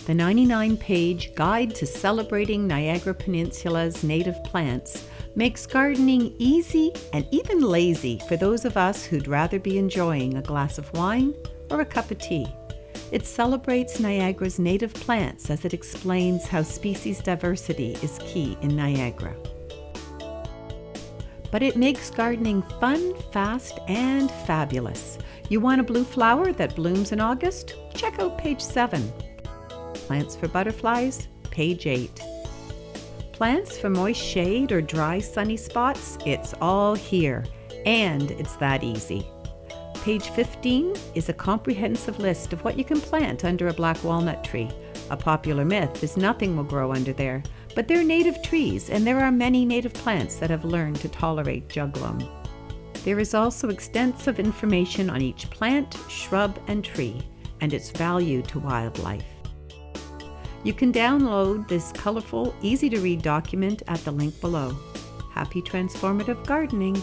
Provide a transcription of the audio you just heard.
The 99-page Guide to Celebrating Niagara Peninsula's Native Plants makes gardening easy and even lazy for those of us who'd rather be enjoying a glass of wine or a cup of tea. It celebrates Niagara's native plants as it explains how species diversity is key in Niagara. But it makes gardening fun, fast, and fabulous. You want a blue flower that blooms in August? Check out page 7. Plants for butterflies, page 8. Plants for moist shade or dry sunny spots? It's all here, and it's that easy. Page 15 is a comprehensive list of what you can plant under a black walnut tree. A popular myth is nothing will grow under there, but they're native trees, and there are many native plants that have learned to tolerate juglum. There is also extensive information on each plant, shrub, and tree, and its value to wildlife. You can download this colorful, easy-to-read document at the link below. Happy transformative gardening!